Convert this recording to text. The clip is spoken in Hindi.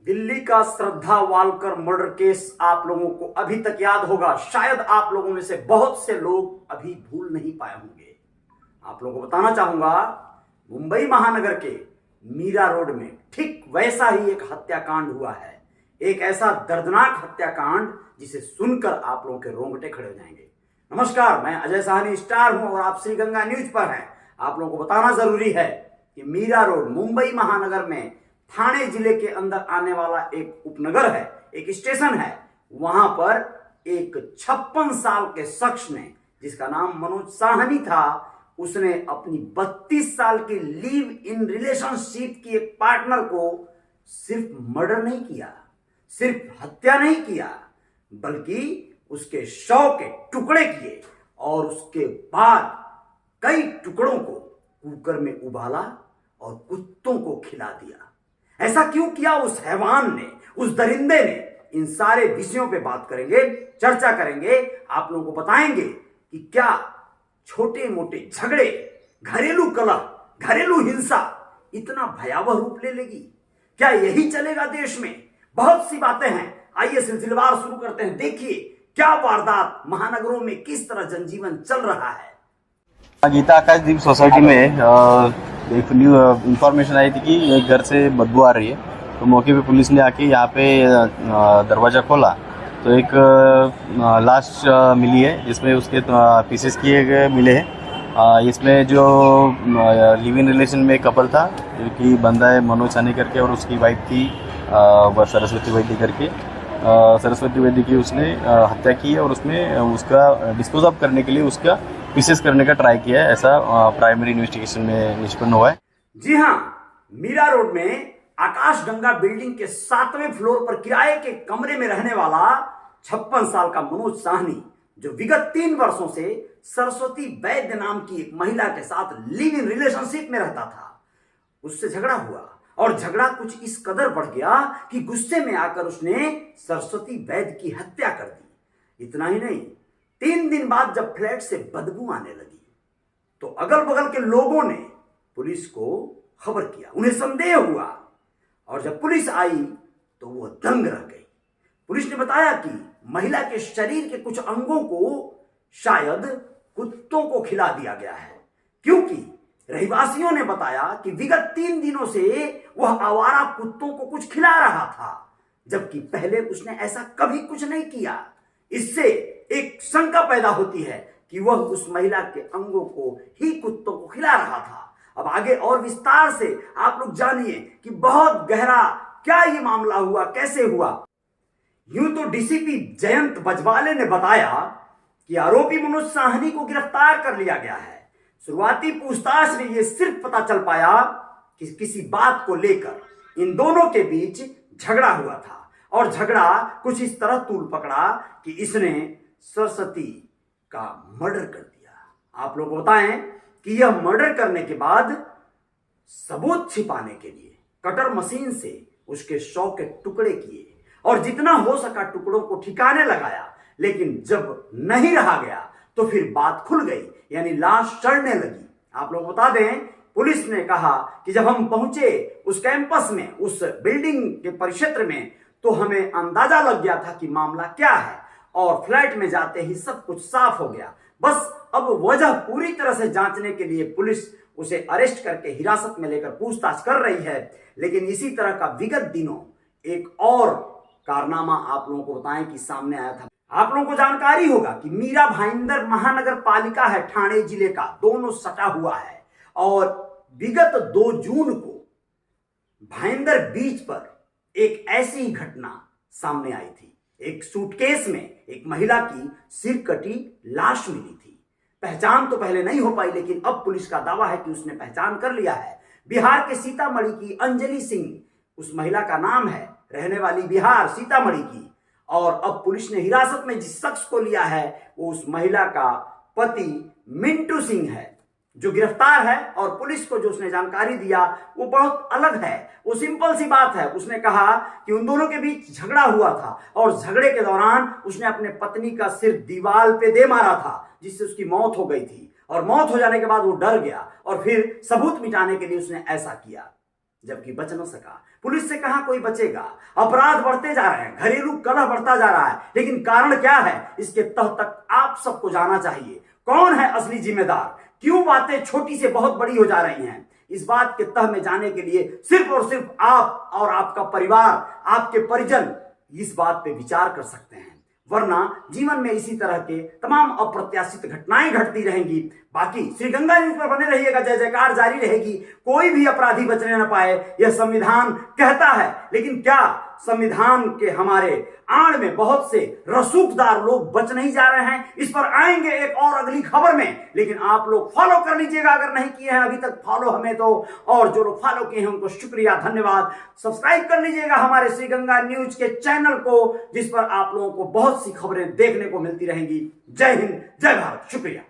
दिल्ली का श्रद्धा वालकर मर्डर केस आप लोगों को अभी तक याद होगा। शायद आप लोगों में से बहुत से लोग अभी भूल नहीं पाए होंगे। आप लोगों को बताना चाहूंगा, मुंबई महानगर के मीरा रोड में ठीक वैसा ही एक हत्याकांड हुआ है। एक ऐसा दर्दनाक हत्याकांड जिसे सुनकर आप लोगों के रोंगटे खड़े हो जाएंगे। नमस्कार, मैं अजय साहनी स्टार हूं और आप श्री गंगा न्यूज पर हैं। आप लोगों को बताना जरूरी है कि मीरा रोड मुंबई महानगर में थाने जिले के अंदर आने वाला एक उपनगर है, एक स्टेशन है। वहां पर एक 56 साल के शख्स ने, जिसका नाम मनोज साहनी था, उसने अपनी 32 साल की लिव इन रिलेशनशिप की एक पार्टनर को सिर्फ मर्डर नहीं किया, सिर्फ हत्या नहीं किया, बल्कि उसके शव के टुकड़े किए और उसके बाद कई टुकड़ों को कुकर में उबाला और कुत्तों को खिला दिया। ऐसा क्यों किया उस हैवान ने, उस दरिंदे ने? इन सारे विषयों पे बात करेंगे, चर्चा करेंगे, आप लोगों को बताएंगे कि क्या छोटे मोटे झगड़े, घरेलू कलह, घरेलू हिंसा इतना भयावह रूप ले लेगी? क्या यही चलेगा देश में? बहुत सी बातें हैं। आइए सिलसिलेवार शुरू करते हैं। देखिए क्या वारदात, महानगरों में किस तरह जनजीवन चल रहा है। गीता आकाशदीप सोसाइटी में एक न्यू इंफॉर्मेशन आई थी कि एक घर से बदबू आ रही है। तो मौके पे पुलिस ने आके यहाँ पे दरवाज़ा खोला तो एक लाश मिली है, जिसमें उसके पीसेस किए गए मिले हैं। इसमें जो लिव इन रिलेशन में कपल था, जो कि बंदा है मनोज साहनी करके और उसकी वाइफ थी सरस्वती वैद्य करके। सरस्वती वैद्य की उसने हत्या की है और उसमें उसका डिस्पोज ऑफ करने के लिए उसका पीसेस करने का ट्राई किया है, ऐसा प्राइमरी इन्वेस्टिगेशन में निष्पन्न हुआ है। जी हाँ, मीरा रोड में आकाश गंगा बिल्डिंग के 7वें फ्लोर पर किराए के कमरे में रहने वाला 56 साल का मनोज साहनी, जो विगत 3 वर्षों से सरस्वती वैद्य नाम की एक महिला के साथ लिव इन रिलेशनशिप में रहता था, उससे झगड़ा हुआ और झगड़ा कुछ इस कदर बढ़ गया कि गुस्से में आकर उसने सरस्वती वैद्य की हत्या कर दी। इतना ही नहीं, 3 दिन बाद जब फ्लैट से बदबू आने लगी तो अगल बगल के लोगों ने पुलिस को खबर किया। उन्हें संदेह हुआ और जब पुलिस आई तो वो दंग रह गई। पुलिस ने बताया कि महिला के शरीर के कुछ अंगों को शायद कुत्तों को खिला दिया गया है, क्योंकि रहवासियों ने बताया कि विगत 3 दिनों से वह आवारा कुत्तों को कुछ खिला रहा था, जबकि पहले उसने ऐसा कभी कुछ नहीं किया। इससे एक शंका पैदा होती है कि वह उस महिला के अंगों को ही कुत्तों को खिला रहा था। अब आगे और विस्तार से आप लोग जानिए कि बहुत गहरा क्या ये मामला हुआ, कैसे हुआ। यूं तो डीसीपी जयंत बजवाले ने बताया कि आरोपी मनोज साहनी को गिरफ्तार कर लिया गया है। शुरुआती पूछताछ में यह सिर्फ पता चल पाया कि किसी बात को लेकर इन दोनों के बीच झगड़ा हुआ था और झगड़ा कुछ इस तरह तूल पकड़ा कि इसने सरस्वती का मर्डर कर दिया। आप लोग बताएं कि यह मर्डर करने के बाद सबूत छिपाने के लिए कटर मशीन से उसके शव के टुकड़े किए और जितना हो सका टुकड़ों को ठिकाने लगाया, लेकिन जब नहीं रहा गया तो फिर बात खुल गई, यानी लाश सड़ने लगी। आप लोग बता दें, पुलिस ने कहा कि जब हम पहुंचे उस कैंपस में, उस बिल्डिंग के परिक्षेत्र में, तो हमें अंदाजा लग गया था कि मामला क्या है और फ्लैट में जाते ही सब कुछ साफ हो गया। बस अब वजह पूरी तरह से जांचने के लिए पुलिस उसे अरेस्ट करके हिरासत में लेकर पूछताछ कर रही है। लेकिन इसी तरह का विगत दिनों एक और कारनामा आप लोगों को बताएं कि सामने आया था। आप लोगों को जानकारी होगा कि मीरा भाईंदर महानगर पालिका है ठाणे जिले का, दोनों सटा हुआ है और विगत 2 जून को भाईंदर बीच पर एक ऐसी ही घटना सामने आई थी। एक सूटकेस में एक महिला की सिर कटी लाश मिली थी। पहचान तो पहले नहीं हो पाई, लेकिन अब पुलिस का दावा है कि उसने पहचान कर लिया है। बिहार के सीतामढ़ी की अंजलि सिंह उस महिला का नाम है, रहने वाली बिहार सीतामढ़ी की। और अब पुलिस ने हिरासत में जिस शख्स को लिया है वो उस महिला का पति मिंटू सिंह है, जो गिरफ्तार है। और पुलिस को जो उसने जानकारी दिया वो बहुत अलग है। वो सिंपल सी बात है, उसने कहा कि उन दोनों के बीच झगड़ा हुआ था और झगड़े के दौरान उसने अपने पत्नी का सिर दीवार पे दे मारा था, जिससे उसकी मौत हो गई थी। और मौत हो जाने के बाद वो डर गया और फिर सबूत मिटाने के लिए उसने ऐसा किया, जबकि बच न सका। पुलिस से कहां कोई बचेगा। अपराध बढ़ते जा रहे हैं, घरेलू कलह बढ़ता जा रहा है, लेकिन कारण क्या है, इसके तह तक आप सबको जाना चाहिए। कौन है असली जिम्मेदार, क्यों बातें छोटी से बहुत बड़ी हो जा रही हैं, इस बात के तह में जाने के लिए सिर्फ और सिर्फ आप और आपका परिवार, आपके परिजन इस बात पे विचार कर सकते हैं। वरना जीवन में इसी तरह के तमाम अप्रत्याशित घटनाएं घटती रहेंगी। बाकी श्री गंगा न्यूज पर बने रहिएगा, जय जयकार जारी रहेगी। कोई भी अपराधी बचने न पाए, यह संविधान कहता है। लेकिन क्या संविधान के हमारे आड़ में बहुत से रसूखदार लोग बच नहीं जा रहे हैं? इस पर आएंगे एक और अगली खबर में, लेकिन आप लोग फॉलो कर लीजिएगा अगर नहीं किए हैं अभी तक फॉलो हमें तो, और जो लोग फॉलो किए हैं उनको शुक्रिया, धन्यवाद। सब्सक्राइब कर लीजिएगा हमारे श्री गंगा न्यूज के चैनल को, जिस पर आप लोगों को बहुत सी खबरें देखने को मिलती रहेंगी। जय हिंद, जय भारत, शुक्रिया।